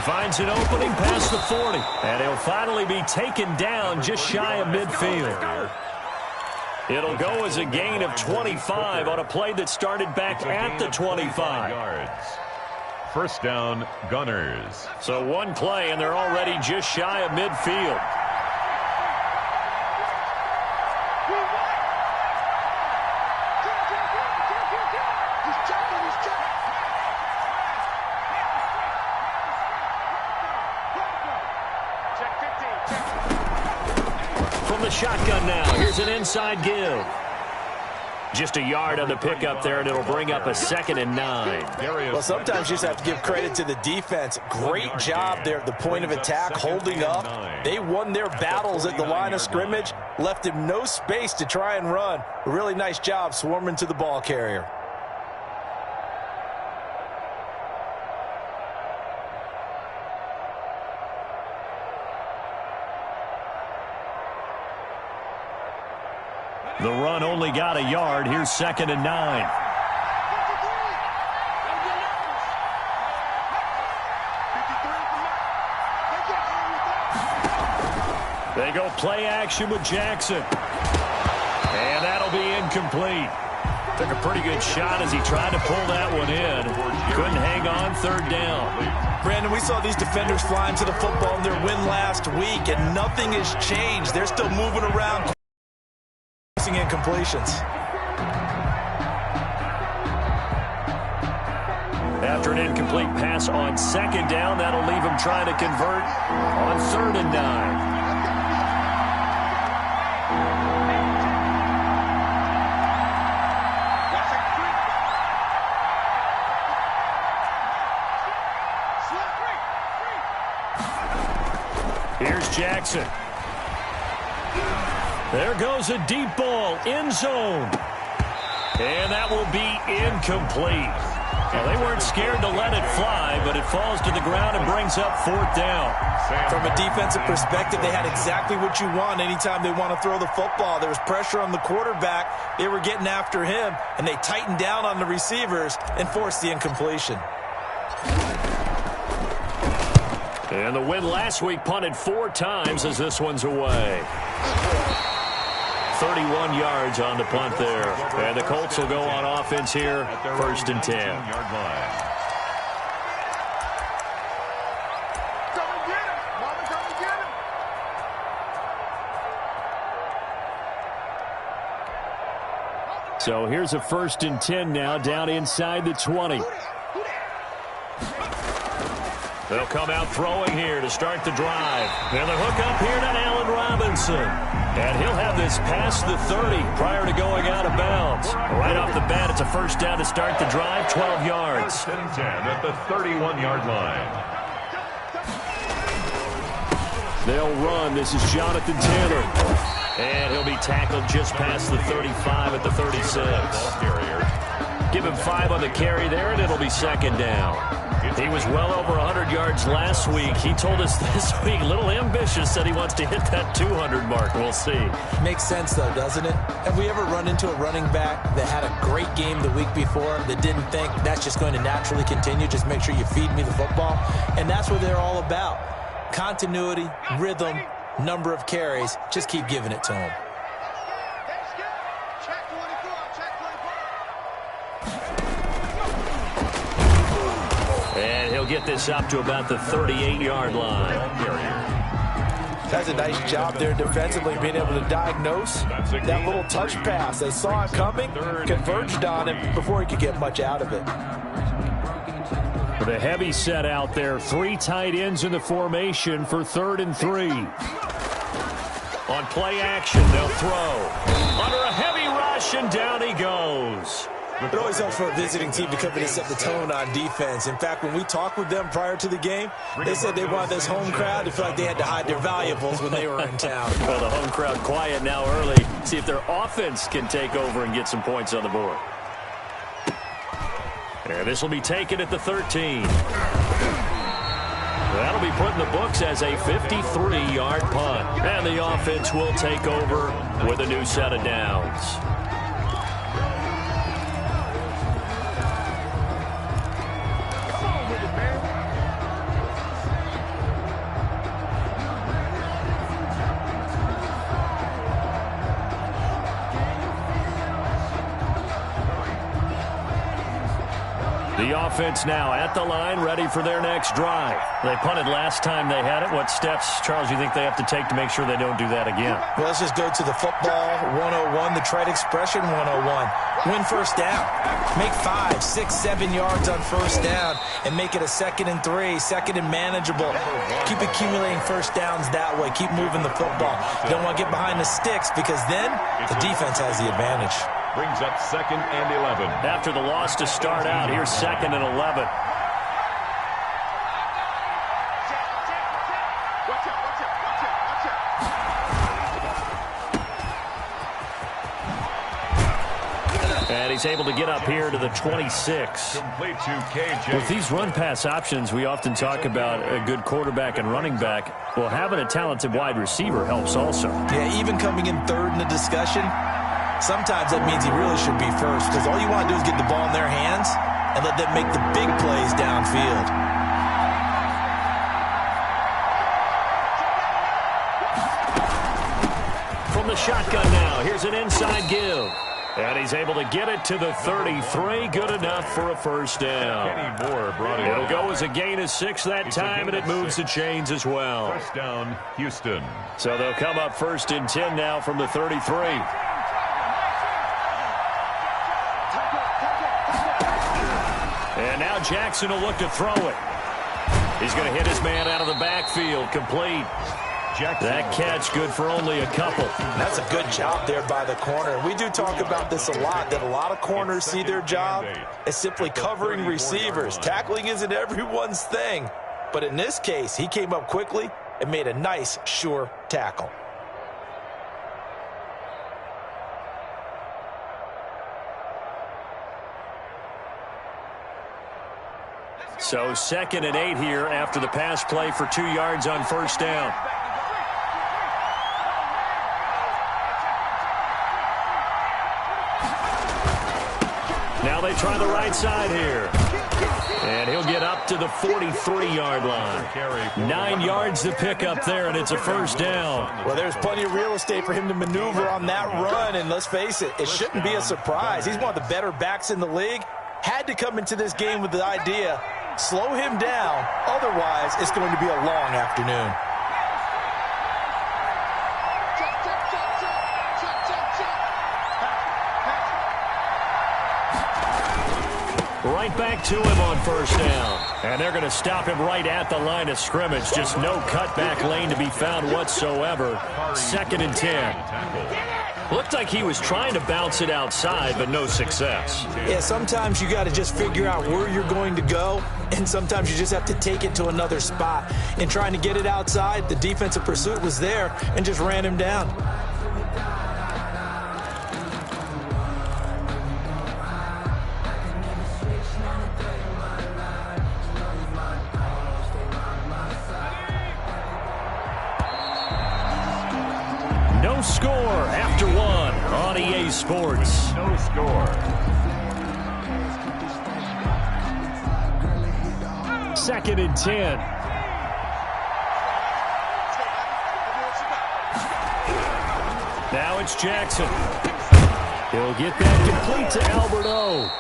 Finds an opening past the 40, and he'll finally be taken down just shy of midfield. It'll go as a gain of 25 on a play that started back at the 25. First down, Gunners. So one play, and they're already just shy of midfield. Shotgun now. Here's an inside give. Just a yard on the pickup there, and it'll bring up a 2nd and 9. Well, sometimes you just have to give credit to the defense. Great job there at the point of attack, holding up. They won their battles at the line of scrimmage, left him no space to try and run. A really nice job swarming to the ball carrier. The run only got a yard. Here's 2nd and 9. They go play action with Jackson. And that'll be incomplete. Took a pretty good shot as he tried to pull that one in. Couldn't hang on, 3rd down. Brandon, we saw these defenders flying to the football in their win last week, and nothing has changed. They're still moving around. Incompletions. After an incomplete pass on 2nd down, that'll leave him trying to convert on 3rd and 9. Here's Jackson. There goes a deep ball, end zone. And that will be incomplete. Well, they weren't scared to let it fly, but it falls to the ground and brings up 4th down. From a defensive perspective, they had exactly what you want anytime they want to throw the football. There was pressure on the quarterback. They were getting after him, and they tightened down on the receivers and forced the incompletion. And the win last week punted 4 times as this one's away. 31 yards on the punt there. And the Colts will go on offense here, 1st and 10. So here's a 1st and 10 now, down inside the 20. They'll come out throwing here to start the drive. And the hook up here to Allen Robinson. And he'll have this past the 30 prior to going out of bounds. Right off the bat, it's a 1st down to start the drive, 12 yards. 1st and 10 at the 31-yard line. They'll run. This is Jonathan Taylor. And he'll be tackled just past the 35 at the 36. Give him 5 on the carry there, and it'll be 2nd down. He was well over 100 yards last week. He told us this week, a little ambitious, said he wants to hit that 200 mark. We'll see. Makes sense, though, doesn't it? Have we ever run into a running back that had a great game the week before that didn't think that's just going to naturally continue? Just make sure you feed me the football. And that's what they're all about. Continuity, rhythm, number of carries. Just keep giving it to them. And he'll get this up to about the 38-yard line. That's a nice job there defensively, being able to diagnose that little touch pass. They saw it coming, converged on him before he could get much out of it. With a heavy set out there, 3 tight ends in the formation for 3rd and 3. On play action, they'll throw. Under a heavy rush, and down he goes. It always helps for a visiting team to come in and set the tone on defense. In fact, when we talked with them prior to the game, they said they wanted this home crowd to feel like they had to hide their valuables when they were in town. Well, the home crowd quiet now early. See if their offense can take over and get some points on the board. And this will be taken at the 13. That'll be put in the books as a 53-yard punt. And the offense will take over with a new set of downs. The offense now at the line, ready for their next drive. They punted last time they had it. What steps, Charles, do you think they have to take to make sure they don't do that again? Well, let's just go to the football 101, the trade expression 101. Win first down. Make 5, 6, 7 yards on first down and make it a 2nd and 3, 2nd and manageable. Keep accumulating first downs that way. Keep moving the football. You don't want to get behind the sticks because then the defense has the advantage. Brings up 2nd and 11. After the loss to start out, here's 2nd and 11. And he's able to get up here to the 26. Complete to KJ. With these run-pass options, we often talk about a good quarterback and running back. Well, having a talented wide receiver helps also. Yeah, even coming in third in the discussion, sometimes that means he really should be first because all you want to do is get the ball in their hands and let them make the big plays downfield. From the shotgun now, here's an inside give. And he's able to get it to the 33. Good enough for a first down. Kenny Moore brought it. It'll go as a gain of 6 that time, and it moves the chains as well. First down, Houston. So they'll come up 1st and 10 now from the 33. And now Jackson will look to throw it. He's going to hit his man out of the backfield. Complete. That catch good for only a couple. That's a good job there by the corner. We do talk about this a lot, that a lot of corners see their job as simply covering receivers. Tackling isn't everyone's thing. But in this case, he came up quickly and made a nice, sure tackle. So 2nd and 8 here after the pass play for 2 yards on first down. Now they try the right side here. And he'll get up to the 43-yard line. 9 yards to pick up there, and it's a first down. Well, there's plenty of real estate for him to maneuver on that run, and let's face it, it shouldn't be a surprise. He's one of the better backs in the league. Had to come into this game with the idea, slow him down, otherwise it's going to be a long afternoon. Right back to him on first down. And they're going to stop him right at the line of scrimmage. Just no cutback lane to be found whatsoever. 2nd and 10. Looked like he was trying to bounce it outside, but no success. Yeah, sometimes you got to just figure out where you're going to go, and sometimes you just have to take it to another spot. In trying to get it outside, the defensive pursuit was there and just ran him down. No score after 1 on EA Sports. No score. 2nd and 10. Now it's Jackson. He'll get that complete to Alberto.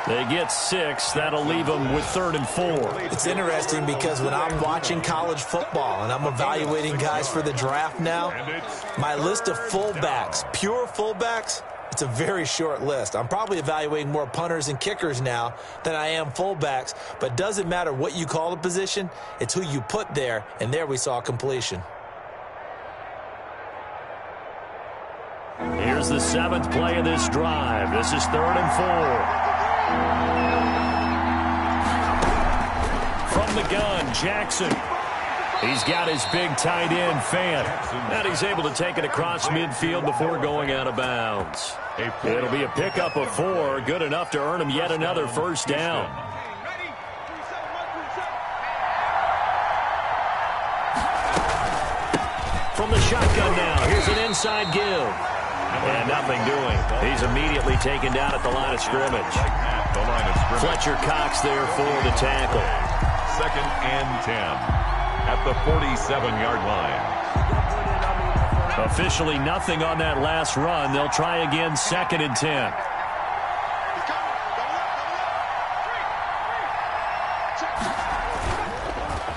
They get 6. That'll leave them with 3rd and 4. It's interesting because when I'm watching college football and I'm evaluating guys for the draft now, my list of fullbacks, pure fullbacks, it's a very short list. I'm probably evaluating more punters and kickers now than I am fullbacks, but it doesn't matter what you call the position, it's who you put there, and there we saw completion. Here's the 7th play of this drive. This is 3rd and 4. From the gun, Jackson. He's got his big tight end, Fant. And he's able to take it across midfield before going out of bounds. It'll be a pickup of 4, good enough to earn him yet another first down. From the shotgun now, here's an inside give. And nothing doing. He's immediately taken down at the line of scrimmage. Fletcher Cox there for the tackle. 2nd and 10 at the 47-yard line. Officially nothing on that last run. They'll try again 2nd and 10.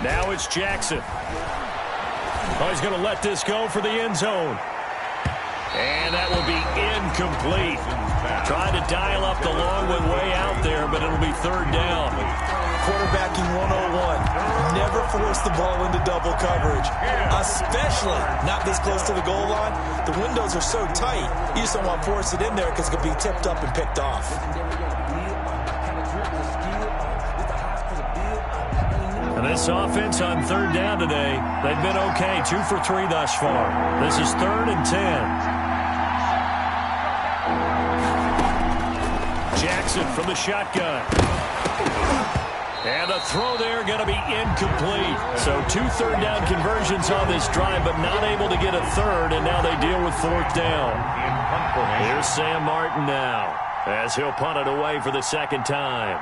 Now it's Jackson. Oh, he's going to let this go for the end zone. And that will be incomplete. Trying to dial up the long one way out there, but it'll be 3rd down. Quarterbacking 101. Never force the ball into double coverage, especially not this close to the goal line. The windows are so tight, you just don't want to force it in there because it could be tipped up and picked off. And this offense on 3rd down today, they've been okay. 2 for 3 thus far. This is 3rd and 10. Jackson from the shotgun. And the throw there going to be incomplete. So 2 third down conversions on this drive, but not able to get a 3rd, and now they deal with 4th down. Here's Sam Martin now, as he'll punt it away for the 2nd time.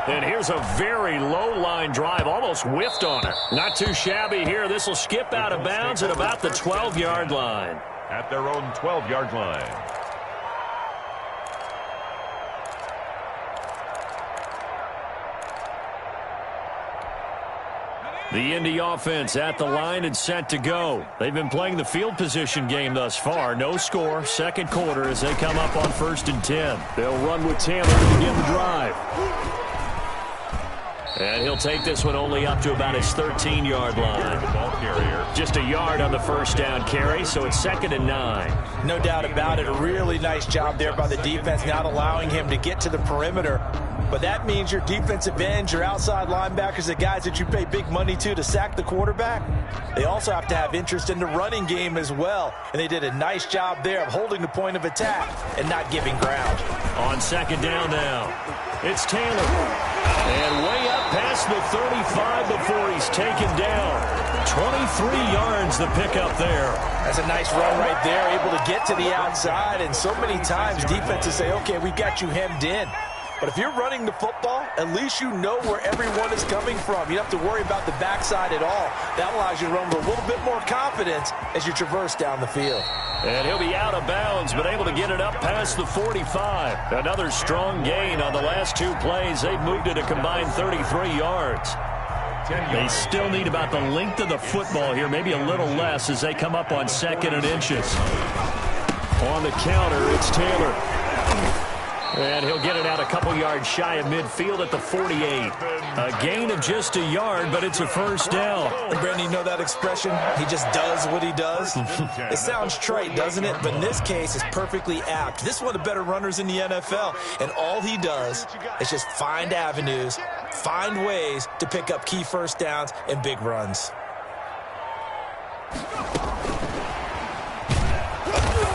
And here's a very low-line drive, almost whiffed on it. Not too shabby here. This will skip out of bounds at about the 12-yard line. At their own 12-yard line. The Indy offense at the line and set to go. They've been playing the field position game thus far. No score, 2nd quarter as they come up on 1st and 10. They'll run with Taylor to begin the drive. And he'll take this one only up to about his 13-yard line. Just a yard on the first down carry, so it's 2nd and 9. No doubt about it. A really nice job there by the defense, not allowing him to get to the perimeter. But that means your defensive ends, your outside linebackers, the guys that you pay big money to sack the quarterback, they also have to have interest in the running game as well. And they did a nice job there of holding the point of attack and not giving ground. On 2nd down now, it's Taylor. And way up past the 35 before he's taken down. 23 yards the pickup there. That's a nice run right there, able to get to the outside. And so many times defenses say, okay, we've got you hemmed in. But if you're running the football, at least you know where everyone is coming from. You don't have to worry about the backside at all. That allows you to run with a little bit more confidence as you traverse down the field. And he'll be out of bounds, but able to get it up past the 45. Another strong gain on the last 2 plays. They've moved it a combined 33 yards. They still need about the length of the football here, maybe a little less as they come up on 2nd and inches. On the counter, it's Taylor. And he'll get it out a couple yards shy of midfield at the 48. A gain of just a yard, but it's a first down. And Brandon, you know that expression? He just does what he does. It sounds trite, doesn't it? But in this case, it's perfectly apt. This is one of the better runners in the NFL. And all he does is just find avenues, find ways to pick up key first downs and big runs.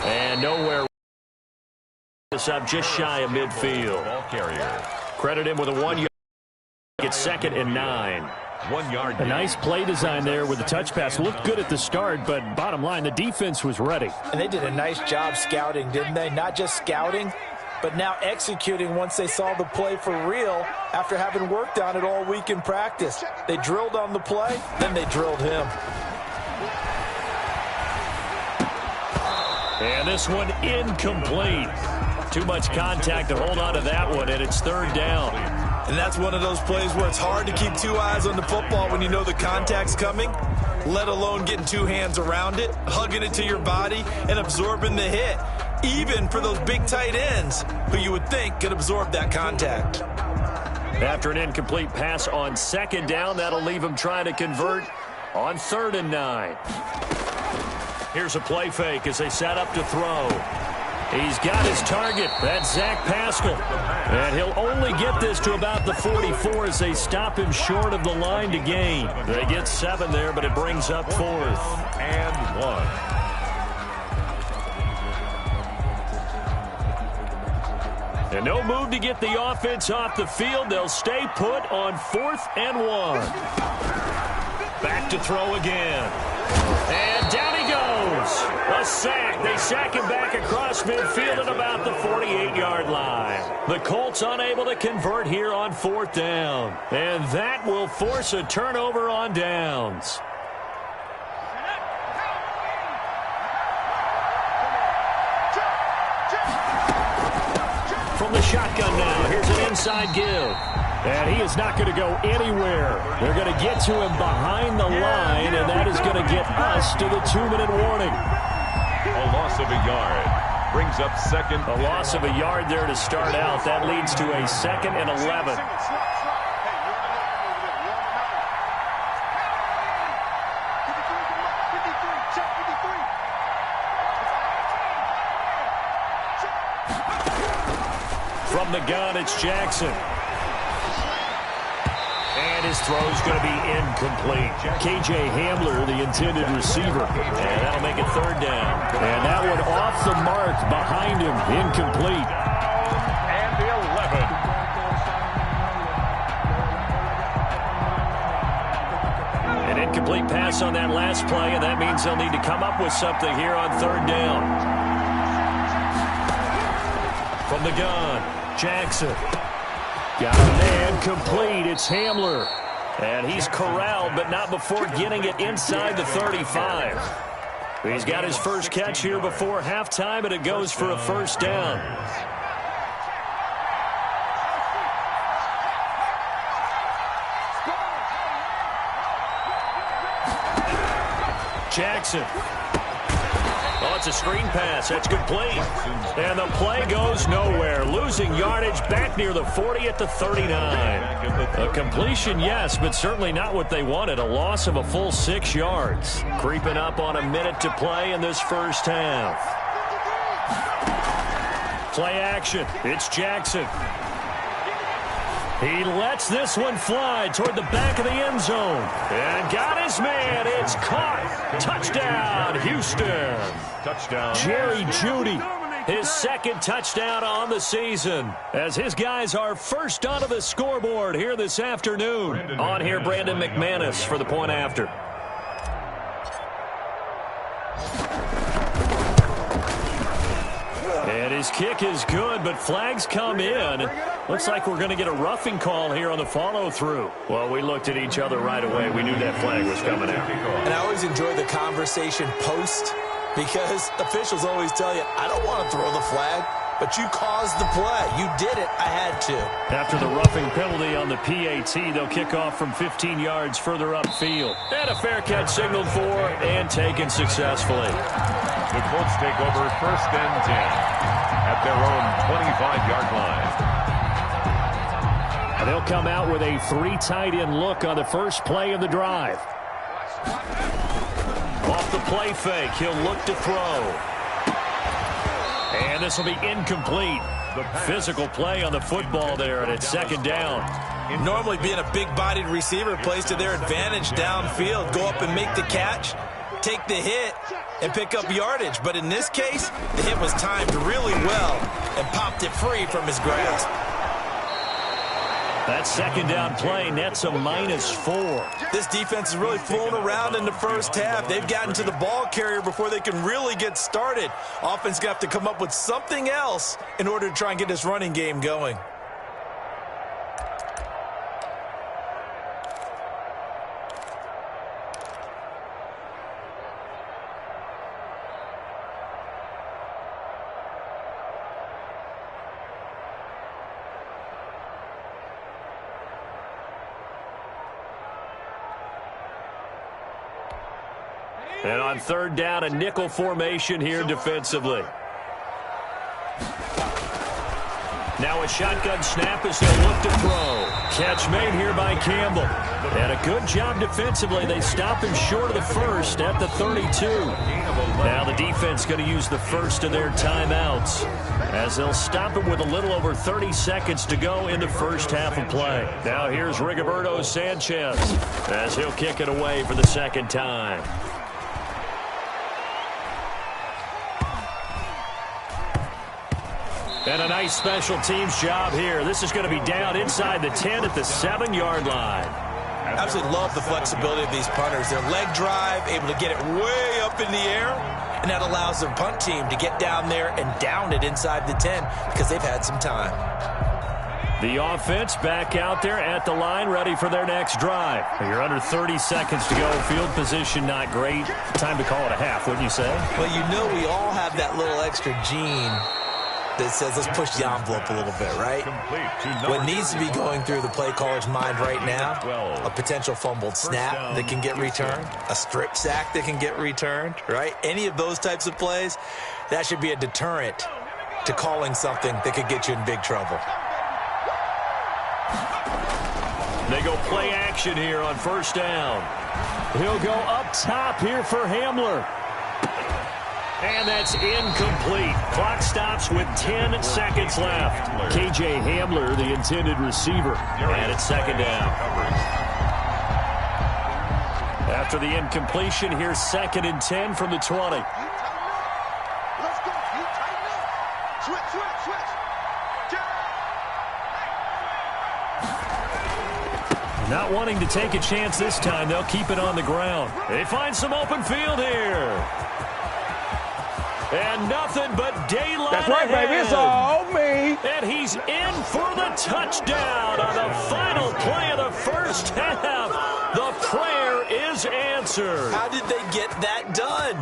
And nowhere. This up just shy of midfield. Ball carrier. Credit him with a 1 yard. It's 2nd and 9. 1 yard. A nice play design there with the touch pass. Looked good at the start, but bottom line, the defense was ready. And they did a nice job scouting, didn't they? Not just scouting, but now executing once they saw the play for real after having worked on it all week in practice. They drilled on the play, then they drilled him. And this one incomplete. Too much contact to hold on to that one, and it's 3rd down. And that's one of those plays where it's hard to keep 2 eyes on the football when you know the contact's coming, let alone getting 2 hands around it, hugging it to your body, and absorbing the hit, even for those big tight ends who you would think could absorb that contact. After an incomplete pass on 2nd down, that'll leave him trying to convert on 3rd and 9. Here's a play fake as they set up to throw. He's got his target. That's Zach Pascal. And he'll only get this to about the 44 as they stop him short of the line to gain. They get 7 there, but it brings up 4th and 1. And no move to get the offense off the field. They'll stay put on 4th and 1. Back to throw again. And down he goes. A sack. They sack him back across midfield at about the 48-yard line. The Colts unable to convert here on 4th down. And that will force a turnover on downs. From the shotgun now, here's an inside give. And he is not going to go anywhere. They're going to get to him behind the line, and that is going to get us to the 2-minute warning. A loss of a yard brings up 2nd. A loss of a yard there to start out. That leads to a 2nd and 11. From the gun, it's Jackson. And his throw's going to be incomplete. K.J. Hamler, the intended receiver. And that'll make it 3rd down. And that one off the mark behind him. Incomplete. And the 11. An incomplete pass on that last play, and that means they'll need to come up with something here on 3rd down. From the gun, Jackson. Got a man complete. It's Hamler. And he's corralled, but not before getting it inside the 35. He's got his first catch here before halftime, and it goes for a 1st down. Jackson. Oh, it's a screen pass. That's complete. And the play goes nowhere. Losing yardage back near the 40 at the 39. A completion, yes, but certainly not what they wanted. A loss of a full 6 yards. Creeping up on a minute to play in this first half. Play action. It's Jackson. He lets this one fly toward the back of the end zone. And got his man. It's caught. Touchdown, Houston. Touchdown. Jerry Jeudy, his 2nd touchdown on the season, as his guys are first onto the scoreboard here this afternoon. On here, Brandon McManus for the point after. And his kick is good, but flags come in. Looks like we're going to get a roughing call here on the follow-through. Well, we looked at each other right away. We knew that flag was coming out. And I always enjoy the conversation post, because officials always tell you, I don't want to throw the flag, but you caused the play. You did it. I had to. After the roughing penalty on the PAT, they'll kick off from 15 yards further upfield. And a fair catch signaled for and taken successfully. The Colts take over 1st and 10 at their own 25-yard line. And they'll come out with a 3 tight end look on the first play of the drive. Off the play fake, he'll look to throw. And this will be incomplete. Physical play on the football there, and it's 2nd down. Normally being a big-bodied receiver plays to their advantage downfield. Go up and make the catch, take the hit, and pick up yardage. But in this case, the hit was timed really well and popped it free from his grasp. That 2nd down play nets a -4. This defense has really flown around in the first half. They've gotten to the ball carrier before they can really get started. Offense got to come up with something else in order to try and get this running game going. And on 3rd down, a nickel formation here defensively. Now a shotgun snap as they'll look to throw. Catch made here by Campbell. And a good job defensively. They stop him short of the first at the 32. Now the defense going to use the first of their timeouts as they'll stop it with a little over 30 seconds to go in the first half of play. Now here's Rigoberto Sanchez as he'll kick it away for the second time. And a nice special teams job here. This is going to be down inside the 10 at the 7-yard line. Absolutely love the flexibility of these punters. Their leg drive, able to get it way up in the air, and that allows their punt team to get down there and down it inside the 10 because they've had some time. The offense back out there at the line, ready for their next drive. You're under 30 seconds to go. Field position not great. Time to call it a half, wouldn't you say? Well, you know we all have that little extra gene that says let's push the envelope a little bit, right? What needs to be going through the play caller's mind right now, a potential fumbled snap that can get returned, a strip sack that can get returned, right? Any of those types of plays, that should be a deterrent to calling something that could get you in big trouble. They go play action here on first down. He'll go up top here for Hamler. And that's incomplete. Clock stops with 10 seconds left. K.J. Hamler, the intended receiver. And it's second down. After the incompletion, here's 2nd and 10 from the 20. Let's go. You tighten up. Switch. Not wanting to take a chance this time, they'll keep it on the ground. They find some open field here. And nothing but daylight. That's right, ahead. baby. It's all me. And he's in for the touchdown on the final play of the first half. The prayer is answered. How did they get that done?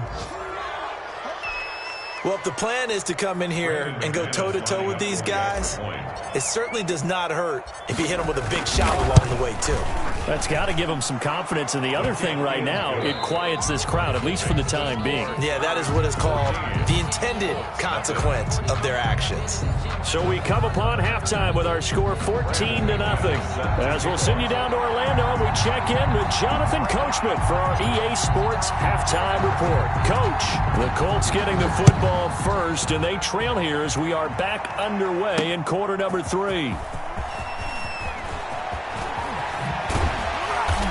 Well, if the plan is to come in here and go toe-to-toe with these guys, it certainly does not hurt if you hit them with a big shot along the way, too. That's got to give them some confidence. And the other thing right now, it quiets this crowd, at least for the time being. Yeah, that is what is called the intended consequence of their actions. So we come upon halftime with our score 14-0. As we'll send you down to Orlando, we check in with Jonathan Coachman for our EA Sports Halftime Report. Coach, the Colts getting the football first, and they trail here as we are back underway in quarter number 3.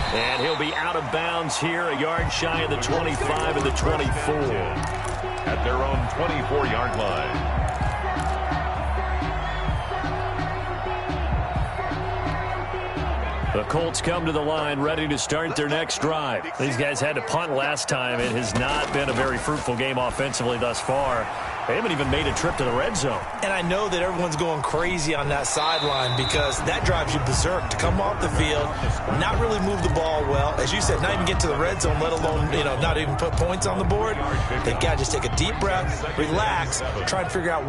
And he'll be out of bounds here, a yard shy of the 25 and the 24. At their own 24-yard line. The Colts come to the line ready to start their next drive. These guys had to punt last time. It has not been a very fruitful game offensively thus far. They haven't even made a trip to the red zone. And I know that everyone's going crazy on that sideline because that drives you berserk to come off the field, not really move the ball well. As you said, not even get to the red zone, let alone, not even put points on the board. They've got to just take a deep breath, relax, try and figure out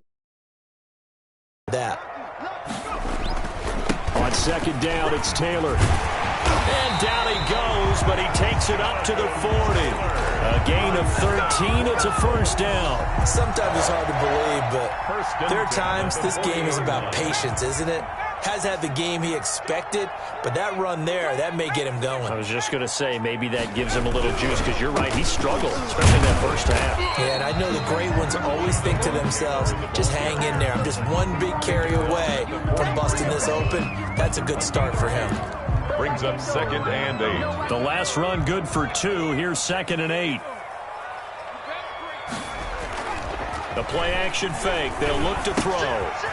that. On second down, it's Taylor. And down he goes, but he takes it up to the 40. A gain of 13. It's a first down. Sometimes it's hard to believe, but there are times this game is about patience, isn't it? Has had the game he expected, but that run there, that may get him going. I was just going to say, maybe that gives him a little juice, because you're right, he struggled, especially in that first half. Yeah, and I know the great ones always think to themselves, just hang in there. I'm just one big carry away from busting this open. That's a good start for him. Brings up 2nd and 8. The last run good for 2. Here's 2nd and 8. The play-action fake. They'll look to throw.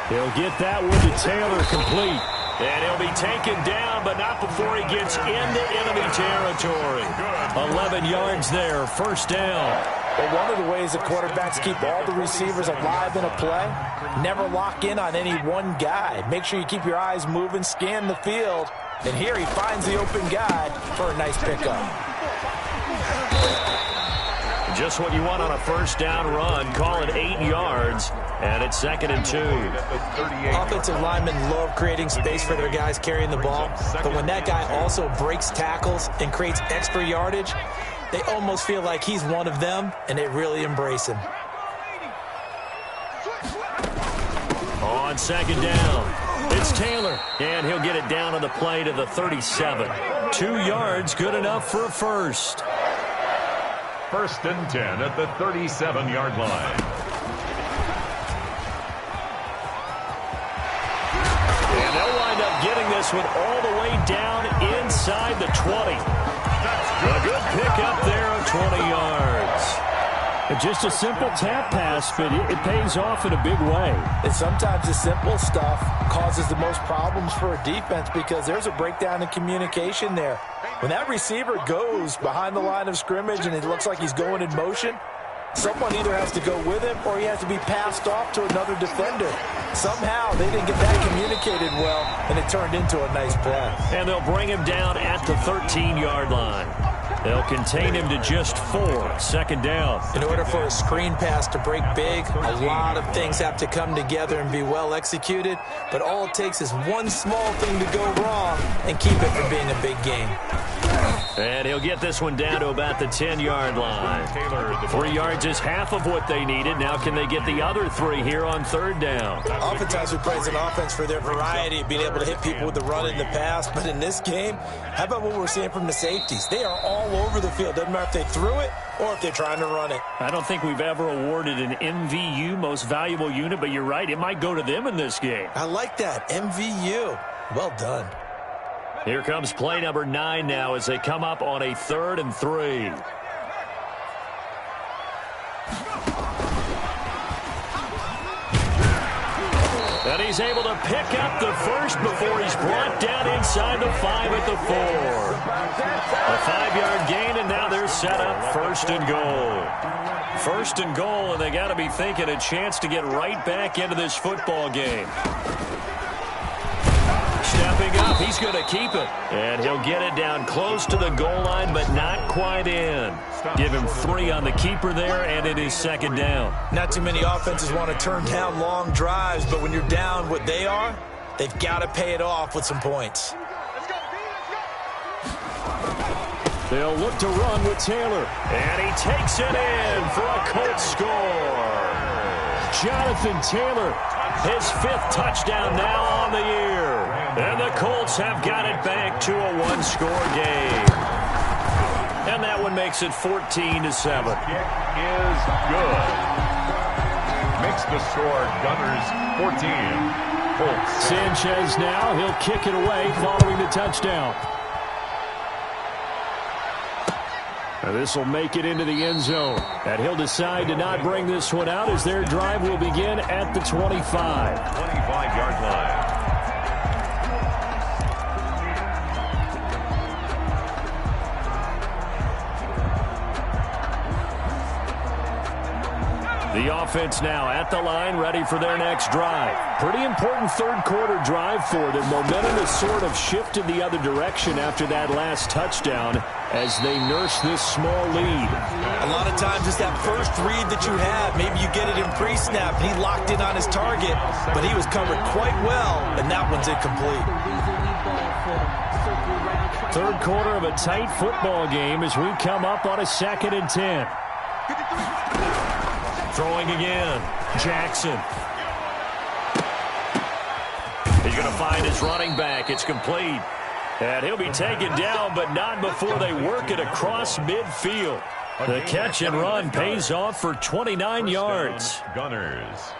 He'll get that one to Taylor, complete. And he'll be taken down, but not before he gets into enemy territory. 11 yards there, first down. Well, one of the ways that quarterbacks keep all the receivers alive in a play, never lock in on any one guy. Make sure you keep your eyes moving, scan the field. And here he finds the open guy for a nice pickup. Just what you want on a first down run. Call it 8 yards, and it's 2nd and 2. Offensive linemen love creating space for their guys carrying the ball, but when that guy also breaks tackles and creates extra yardage, they almost feel like he's one of them, and they really embrace him. On second down, it's It's Taylor, and he'll get it down on the play to the 37. 2 yards, good enough for a first. 1st and 10 at the 37-yard line. And they'll wind up getting this one all the way down inside the 20. That's good. A good pickup there of 20 yards. Just a simple tap pass, but it pays off in a big way. And sometimes the simple stuff causes the most problems for a defense because there's a breakdown in communication there. When that receiver goes behind the line of scrimmage and it looks like he's going in motion, someone either has to go with him or he has to be passed off to another defender. Somehow they didn't get that communicated well, and it turned into a nice play. And they'll bring him down at the 13-yard line. They'll contain him to just 4. 2nd down. In order for a screen pass to break big, a lot of things have to come together and be well executed, but all it takes is one small thing to go wrong and keep it from being a big game. And he'll get this one down to about the 10-yard line. 3 yards is half of what they needed. Now can they get the other 3 here on 3rd down? Oftentimes we praise an offense for their variety of being able to hit people with the run in the pass, but in this game, how about what we're seeing from the safeties? They are all over the field. Doesn't matter if they threw it or if they're trying to run it. I don't think we've ever awarded an MVU, most valuable unit, but you're right, it might go to them in this game. I like that, MVU. Well done. Here comes play number 9 now as they come up on a 3rd and 3. And he's able to pick up the first before he's brought down inside the 5 at the 4. A 5-yard gain, and now they're set up 1st and goal. 1st and goal, and they got to be thinking a chance to get right back into this football game. Stepping up, he's going to keep it. And he'll get it down close to the goal line, but not quite in. Give him 3 on the keeper there, and it is 2nd down. Not too many offenses want to turn down long drives, but when you're down what they are, they've got to pay it off with some points. They'll look to run with Taylor. And he takes it in for a Colts score. Jonathan Taylor, his 5th touchdown now on the year. And the Colts have got it back to a 1-score game. And that one makes it 14-7. Kick is good. Makes the score Gunners 14. Colts. Sanchez now, he'll kick it away following the touchdown. This will make it into the end zone. And he'll decide to not bring this one out as their drive will begin at the 25. 25-yard line. The offense now at the line, ready for their next drive. Pretty important 3rd quarter drive for them. Momentum has sort of shifted the other direction after that last touchdown as they nurse this small lead. A lot of times it's that first read that you have. Maybe you get it in pre-snap. He locked in on his target, but he was covered quite well, and that one's incomplete. 3rd quarter of a tight football game as we come up on a 2nd and 10. Throwing again. Jackson. He's going to find his running back. It's complete. And he'll be taken down, but not before they work it across midfield. The catch and run pays off for 29 yards. Gunners.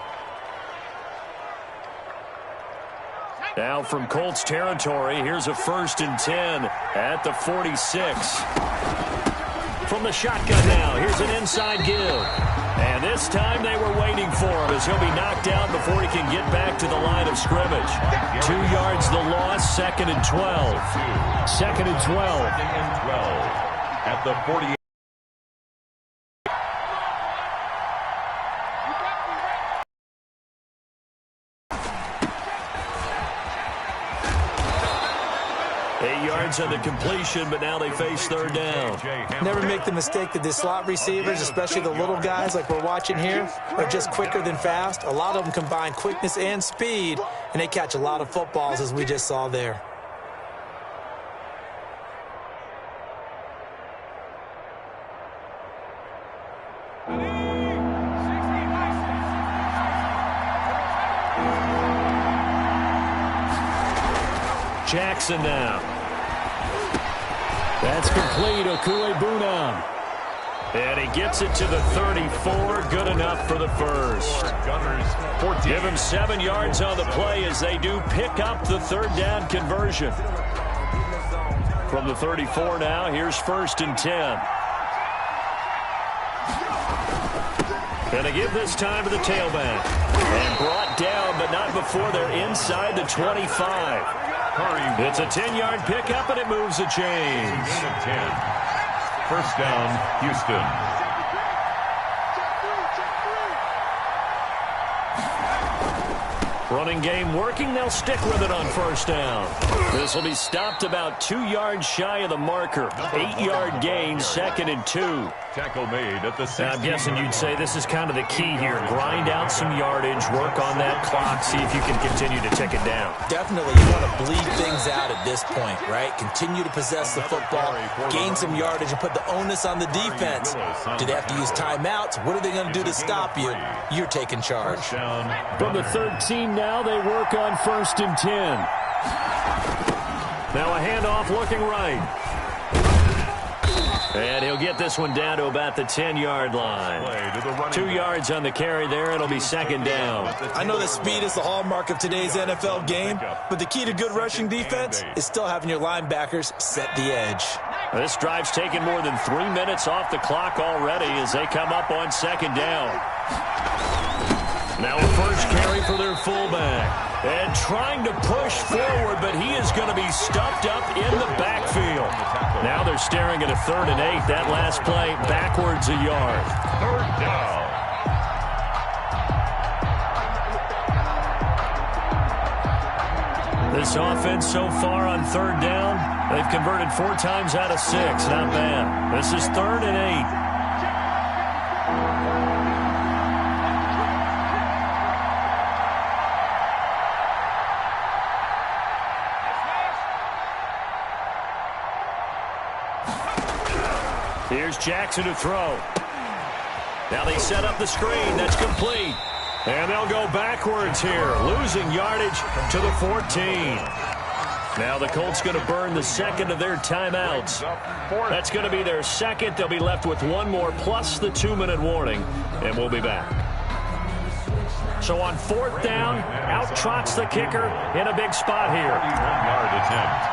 Now from Colts territory, here's a 1st and 10 at the 46. From the shotgun now, here's an inside give. And this time they were waiting for him as he'll be knocked down before he can get back to the line of scrimmage. 2 yards the loss, 2nd and 12. 2nd and 12. 2nd and 12 at the 48. On the completion, but now they face 3rd down. Never make the mistake that the slot receivers, especially the little guys like we're watching here, are just quicker than fast. A lot of them combine quickness and speed, and they catch a lot of footballs, as we just saw there. Jackson now. That's complete. Okuebunam. And he gets it to the 34. Good enough for the first. Gunners 14. Give him 7 yards on the play as they do pick up the third down conversion. From the 34 now, here's 1st and 10. Going to give this time to the tailback. And brought down, but not before they're inside the 25. It's a 10-yard pickup, and it moves the chains. 10. First down, Houston. Running game working. They'll stick with it on 1st down. This will be stopped about 2 yards shy of the marker. 8-yard gain, 2nd and 2. Tackle made at the 16. I'm guessing you'd say this is kind of the key here. Grind out some yardage, work on that clock, see if you can continue to tick it down. Definitely, you want to bleed things out at this point, right? Continue to possess the football, gain some yardage, and put the onus on the defense. Do they have to use timeouts? What are they going to do to stop you? You're taking charge. From the 13 now, they work on 1st and 10. Now a handoff looking right. And he'll get this one down to about the 10-yard line. 2 yards on the carry there. It'll be 2nd down. I know that speed is the hallmark of today's NFL game, but the key to good rushing defense is still having your linebackers set the edge. This drive's taken more than 3 minutes off the clock already as they come up on 2nd down. Now a first carry for their fullback. And trying to push forward, but he is going to be stuffed up in the backfield. Now they're staring at a 3rd and 8. That last play backwards a yard. 3rd down. This offense so far on 3rd down, they've converted 4 times out of 6. Not bad. This is 3rd and 8. Here's Jackson to throw. Now they set up the screen. That's complete. And they'll go backwards here, losing yardage to the 14. Now the Colts going to burn the 2nd of their timeouts. That's going to be their 2nd. They'll be left with 1 more plus the 2-minute warning, and we'll be back. So on 4th down, out trots the kicker in a big spot here. 1-yard attempt.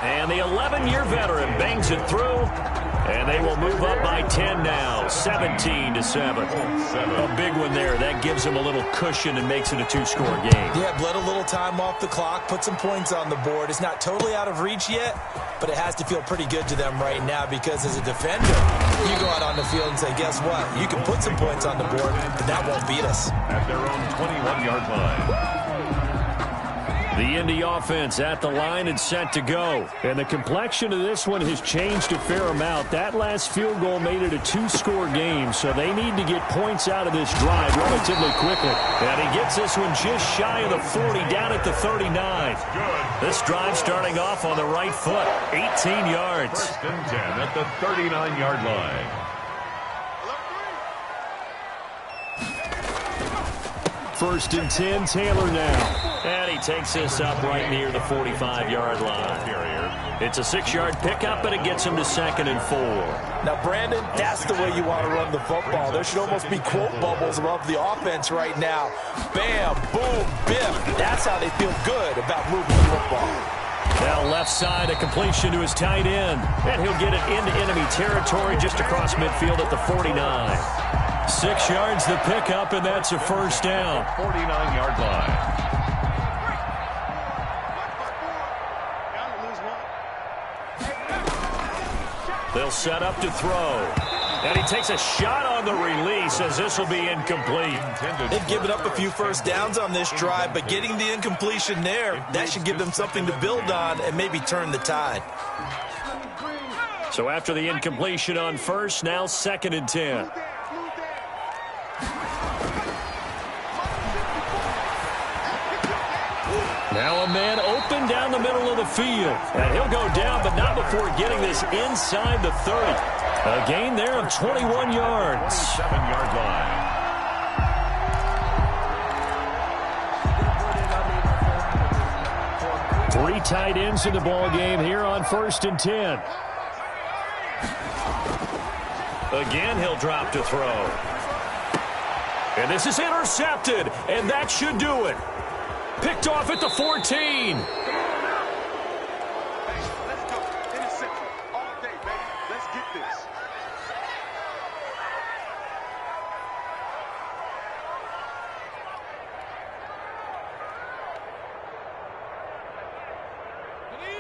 And the 11-year veteran bangs it through, and they will move up by 10 now, 17-7. A big one there. That gives them a little cushion and makes it a 2-score game. Yeah, bled a little time off the clock, put some points on the board. It's not totally out of reach yet, but it has to feel pretty good to them right now because as a defender, you go out on the field and say, guess what? You can put some points on the board, but that won't beat us. At their own 21-yard line. The Indy offense at the line and set to go. And the complexion of this one has changed a fair amount. That last field goal made it a 2-score game, so they need to get points out of this drive relatively quickly. And he gets this one just shy of the 40, down at the 39. This drive starting off on the right foot, 18 yards. 1st and 10 at the 39-yard line. First and 10, Taylor now. And he takes this up right near the 45-yard line. It's a 6-yard pickup, but it gets him to 2nd and 4. Now, Brandon, that's the way you want to run the football. There should almost be quote bubbles above the offense right now. Bam, boom, biff. That's how they feel good about moving the football. Now left side, a completion to his tight end. And he'll get it into enemy territory just across midfield at the 49. 6 yards the pickup, and that's a 1st down. 49-yard line. They'll set up to throw. And he takes a shot on the release as this will be incomplete. They've given up a few first downs on this drive, but getting the incompletion there, that should give them something to build on and maybe turn the tide. So after the incompletion on 1st, now 2nd and 10. Now a man open down the middle of the field. And he'll go down, but not before getting this inside the 30. A gain there of 21 yards. 7-yard line. Three tight ends in the ball game here on 1st and 10. Again, he'll drop to throw. And this is intercepted, and that should do it. Picked off at the 14. Let's go. Interception all day, baby. Let's get this.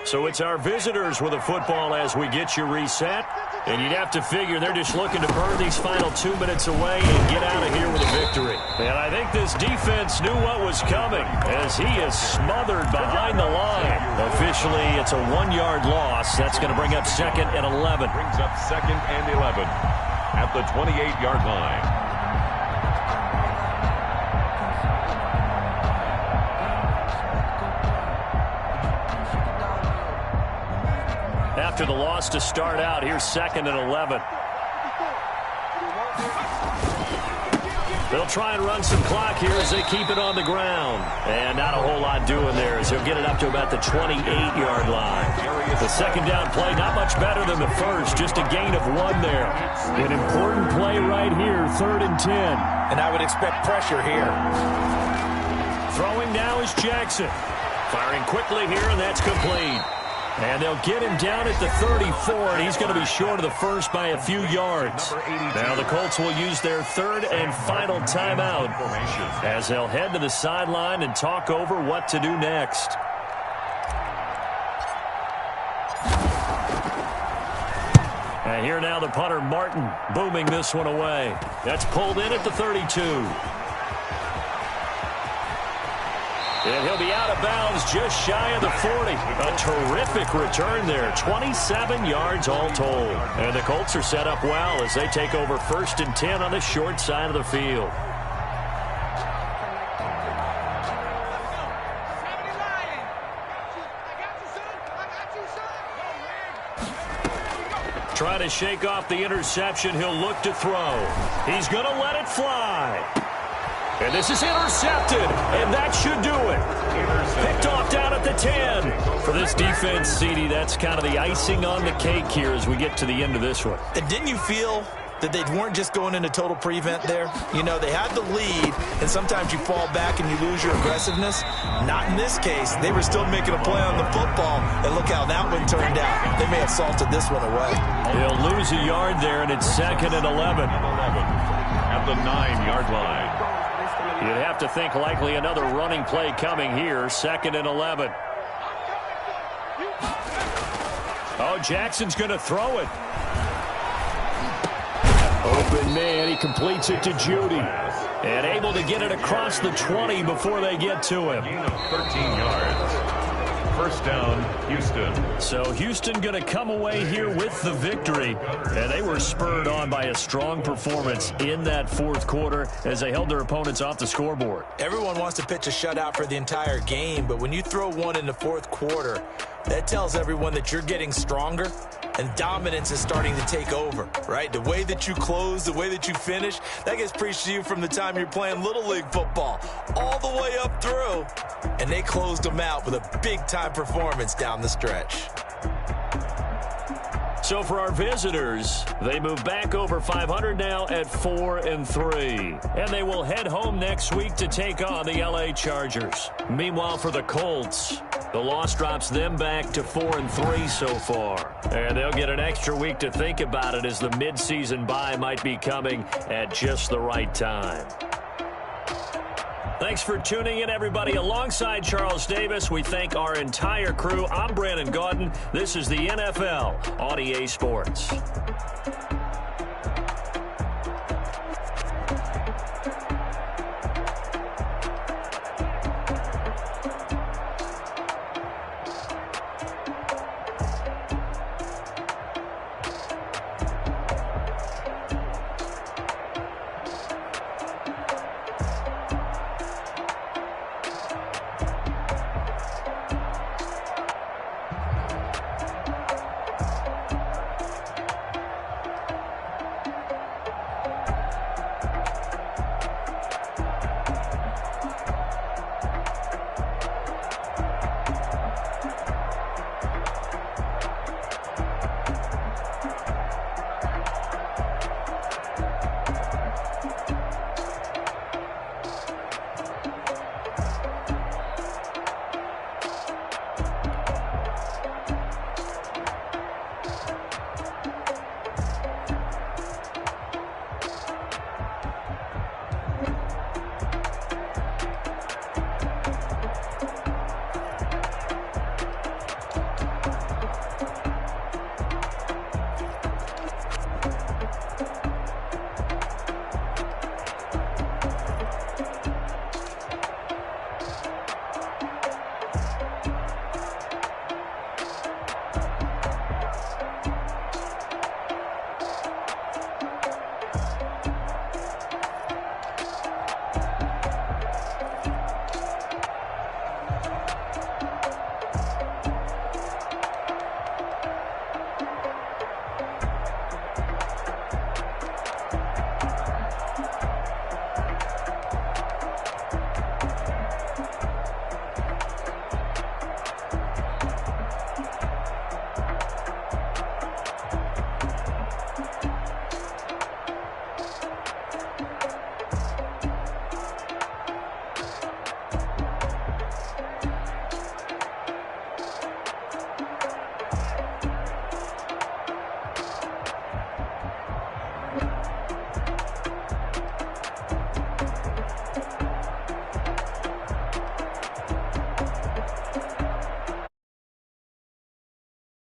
So it's our visitors with a football as we get you reset. And you'd have to figure they're just looking to burn these final 2 minutes away and get out of here with a victory. And I think this defense knew what was coming as he is smothered behind the line. Officially, it's a 1-yard loss. That's going to bring up 2nd and 11. Brings up 2nd and 11 at the 28-yard line. After the loss to start out, here's 2nd and 11. They'll try and run some clock here as they keep it on the ground. And not a whole lot doing there as he'll get it up to about the 28-yard line. The second down play, not much better than the first, just a gain of 1 there. An important play right here, 3rd and 10. And I would expect pressure here. Throwing now is Jackson. Firing quickly here, and that's complete. And they'll get him down at the 34, and he's going to be short of the first by a few yards. Now the Colts will use their 3rd and final timeout as they'll head to the sideline and talk over what to do next. And here now the punter, Martin, booming this one away. That's pulled in at the 32. And he'll be out of bounds just shy of the 40. A terrific return there. 27 yards all told. And the Colts are set up well as they take over 1st and 10 on the short side of the field. Trying to shake off the interception. He'll look to throw. He's going to let it fly. And this is intercepted, and that should do it. Picked off down at the 10. For this defense, CD, that's kind of the icing on the cake here as we get to the end of this one. And didn't you feel that they weren't just going into total prevent there? You know, they had the lead, and sometimes you fall back and you lose your aggressiveness. Not in this case. They were still making a play on the football, and look how that one turned out. They may have salted this one away. They'll lose a yard there, and it's 2nd and 11. At the 9-yard line. You'd have to think likely another running play coming here, 2nd and 11. Oh, Jackson's going to throw it. Open man, he completes it to Judy. And able to get it across the 20 before they get to him. 13 yards. 1st down, Houston. So Houston going to come away here with the victory. And they were spurred on by a strong performance in that 4th quarter as they held their opponents off the scoreboard. Everyone wants to pitch a shutout for the entire game, but when you throw one in the 4th quarter, that tells everyone that you're getting stronger and dominance is starting to take over, right? The way that you close, the way that you finish, that gets preached to you from the time you're playing Little League football all the way up through. And they closed them out with a big-time performance down the stretch. So for our visitors, they move back over 500 now at 4-3. And they will head home next week to take on the LA Chargers. Meanwhile, for the Colts, the loss drops them back to 4-3 so far. And they'll get an extra week to think about it as the midseason bye might be coming at just the right time. Thanks for tuning in, everybody. Alongside Charles Davis, we thank our entire crew. I'm Brandon Gaudin. This is the NFL on EA Sports.